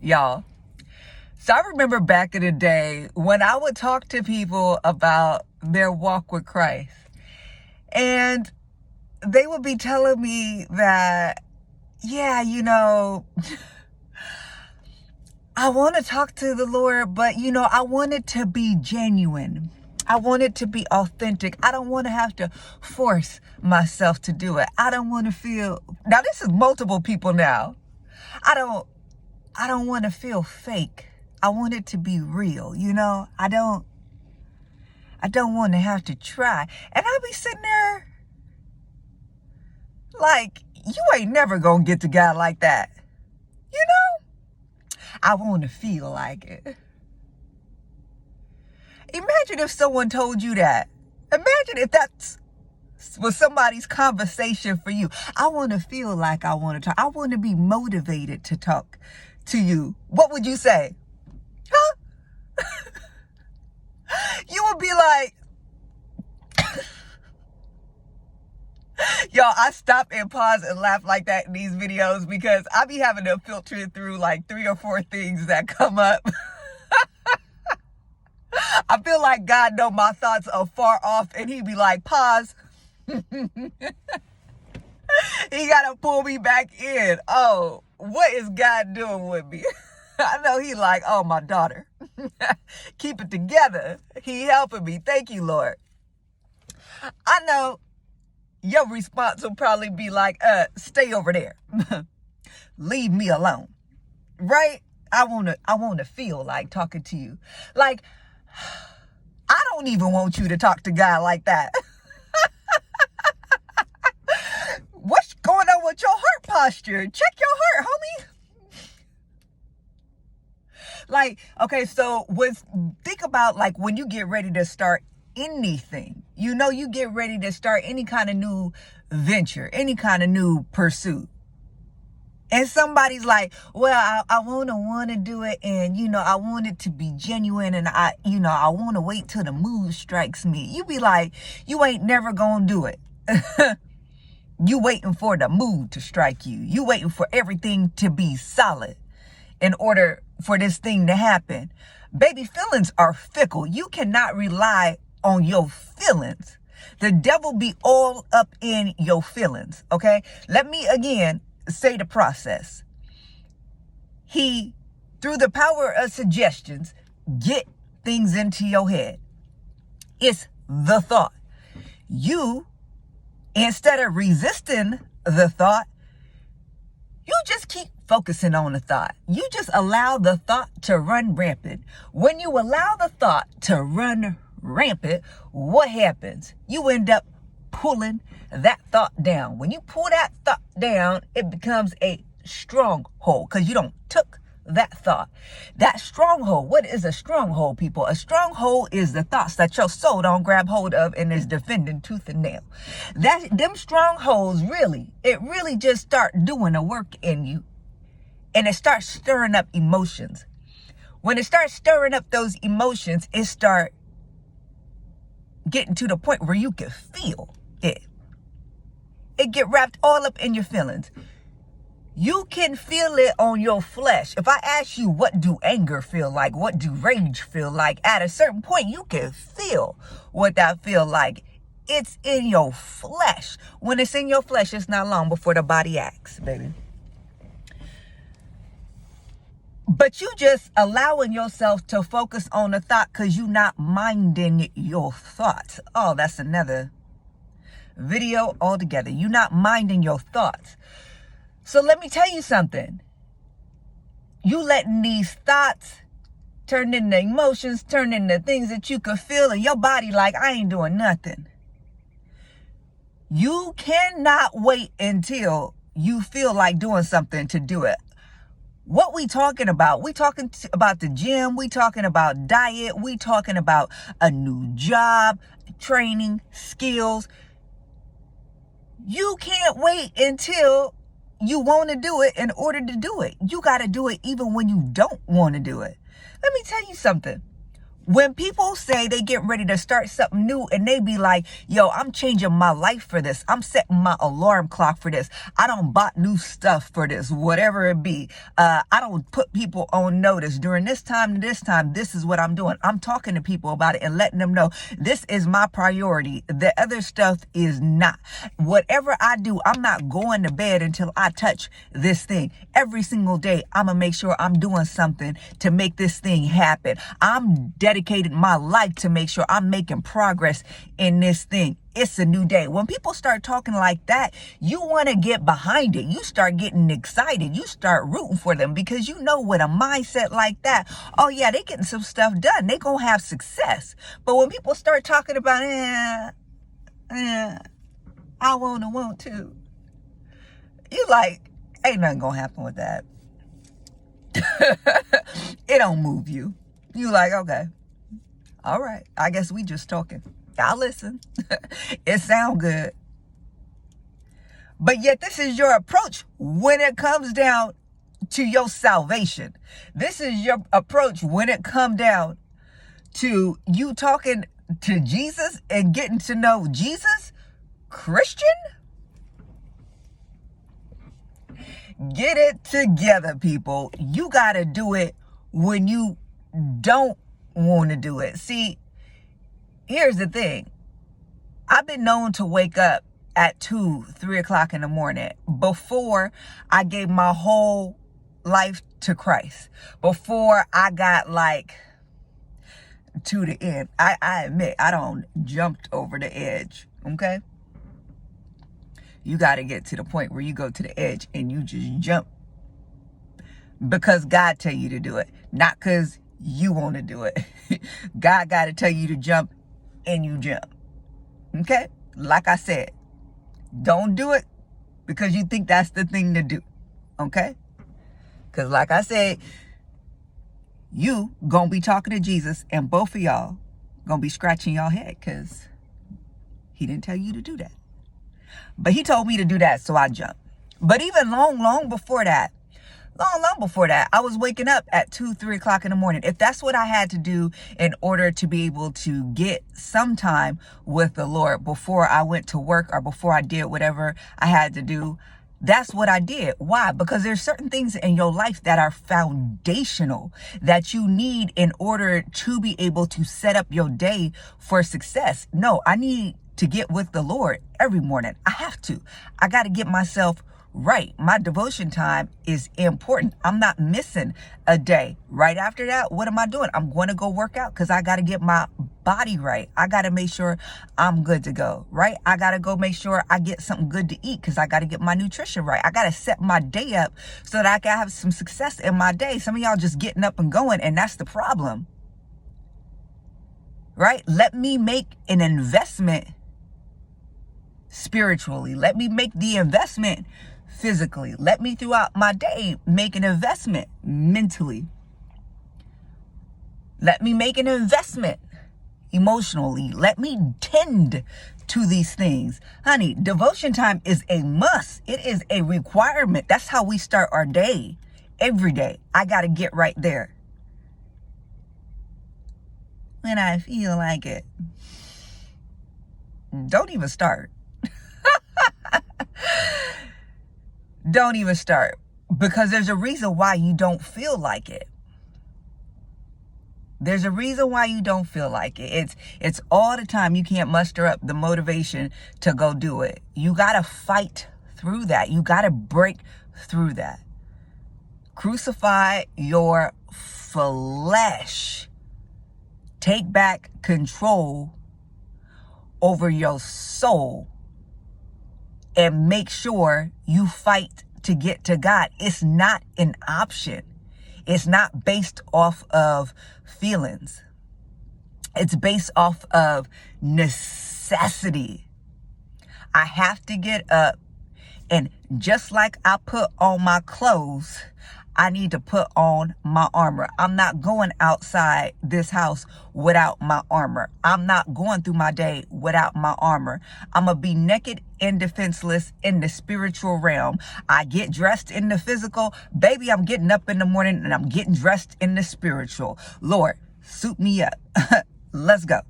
y'all. So I remember back in the day when I would talk to people about their walk with Christ, and they would be telling me that, yeah, I want to talk to the Lord, but I want it to be genuine. I want it to be authentic. I don't want to have to force myself to do it. I don't want to feel, now this is multiple people now. I don't want to feel fake. I want it to be real, I don't want to have to try. And I'll be sitting there like, you ain't never gonna get to God like that. I want to feel like it. Imagine if someone told you that. Imagine if that was somebody's conversation for you. I want to feel like I want to talk. I want to be motivated to talk to you. What would you say? Huh? You would be like, y'all, I stop and pause and laugh like that in these videos because I be having to filter through like 3 or 4 things that come up. I feel like God know my thoughts are far off and he be like, pause. He gotta pull me back in. Oh, what is God doing with me? I know he like, oh, my daughter. Keep it together. He helping me. Thank you, Lord. I know your response will probably be like, stay over there. Leave me alone. Right? I wanna feel like talking to you. Like, I don't even want you to talk to God like that. What's going on with your heart posture? Check your heart, homie. Like, okay, so think about like when you get ready to start anything, you get ready to start any kind of new venture, any kind of new pursuit. And somebody's like, well, I want to do it. And, I want it to be genuine. And I want to wait till the mood strikes me. You be like, you ain't never going to do it. You waiting for the mood to strike you. You waiting for everything to be solid in order for this thing to happen. Baby, feelings are fickle. You cannot rely on your feelings. The devil be all up in your feelings. Okay. Let me again say the process. He, through the power of suggestions, get things into your head. It's the thought. You, instead of resisting the thought, you just keep focusing on the thought. You just allow the thought to run rampant. When you allow the thought to run rampant, what happens? You end up pulling that thought down. When you pull that thought down, it becomes a stronghold because you don't took that thought. That stronghold, what is a stronghold, people? A stronghold is the thoughts that your soul don't grab hold of and is defending tooth and nail. Them strongholds really just start doing the work in you. And it starts stirring up emotions. When it starts stirring up those emotions, it start getting to the point where you can feel it. It get wrapped all up in your feelings. You can feel it on your flesh. If I ask you, what do anger feel like? What do rage feel like? At a certain point, you can feel what that feel like. It's in your flesh. When it's in your flesh, it's not long before the body acts, baby. But you just allowing yourself to focus on the thought because you're not minding your thoughts. Oh, that's another video altogether. You're not minding your thoughts. So let me tell you something. You letting these thoughts turn into emotions, turn into things that you could feel, and your body like, I ain't doing nothing. You cannot wait until you feel like doing something to do it. What we talking about? We talking about the gym. We talking about diet. We talking about a new job, training, skills. You can't wait until you want to do it in order to do it. You got to do it even when you don't want to do it. Let me tell you something. When people say they get ready to start something new and they be like, yo, I'm changing my life for this. I'm setting my alarm clock for this. I don't bought new stuff for this, whatever it be. I don't put people on notice during this time to this time. This is what I'm doing. I'm talking to people about it and letting them know this is my priority. The other stuff is not. Whatever I do, I'm not going to bed until I touch this thing. Every single day, I'm going to make sure I'm doing something to make this thing happen. I'm dedicated my life to make sure I'm making progress in this thing. It's a new day. When people start talking like that, you want to get behind it. You start getting excited. You start rooting for them because you know with a mindset like that, oh yeah, they getting some stuff done. They gonna have success. But when people start talking about, I want to, you like, ain't nothing gonna happen with that. It don't move you. You like, okay, all right, I guess we just talking. I'll listen. It sound good. But yet this is your approach when it comes down to your salvation. This is your approach when it comes down to you talking to Jesus and getting to know Jesus. Christian? Get it together, people. You got to do it when you don't want to do it. See, here's the thing. I've been known to wake up at 2, 3 o'clock in the morning before I gave my whole life to Christ. Before I got like to the end. I admit I don't jumped over the edge. Okay. You got to get to the point where you go to the edge and you just jump because God tell you to do it, not because you want to do it. God got to tell you to jump and you jump. Okay? Like I said, don't do it because you think that's the thing to do. Okay? Because like I said, you going to be talking to Jesus and both of y'all going to be scratching your head because he didn't tell you to do that. But he told me to do that, so I jumped. But even long before that, I was waking up at 2, 3 o'clock in the morning. If that's what I had to do in order to be able to get some time with the Lord before I went to work or before I did whatever I had to do, that's what I did. Why? Because there's certain things in your life that are foundational that you need in order to be able to set up your day for success. No, I need to get with the Lord every morning. I have to. I got to get myself right. My devotion time is important. I'm not missing a day. Right after that, what am I doing? I'm going to go work out because I got to get my body right. I got to make sure I'm good to go, right? I got to go make sure I get something good to eat because I got to get my nutrition right. I got to set my day up so that I can have some success in my day. Some of y'all just getting up and going, and that's the problem, right? Let me make an investment spiritually. Let me make the investment physically. Let me throughout my day make an investment mentally. Let me make an investment emotionally. Let me tend to these things. Honey, devotion time is a must. It is a requirement. That's how we start our day. Every day. I got to get right there. When I feel like it. Don't even start. Don't even start, because there's a reason why you don't feel like it. There's a reason why you don't feel like it. It's all the time you can't muster up the motivation to go do it. You got to fight through that. You got to break through that. Crucify your flesh. Take back control over your soul. And make sure you fight to get to God. It's not an option. It's not based off of feelings. It's based off of necessity. I have to get up, and just like I put on my clothes, I need to put on my armor. I'm not going outside this house without my armor. I'm not going through my day without my armor. I'm going to be naked and defenseless in the spiritual realm. I get dressed in the physical. Baby, I'm getting up in the morning and I'm getting dressed in the spiritual. Lord, Suit me up. Let's go.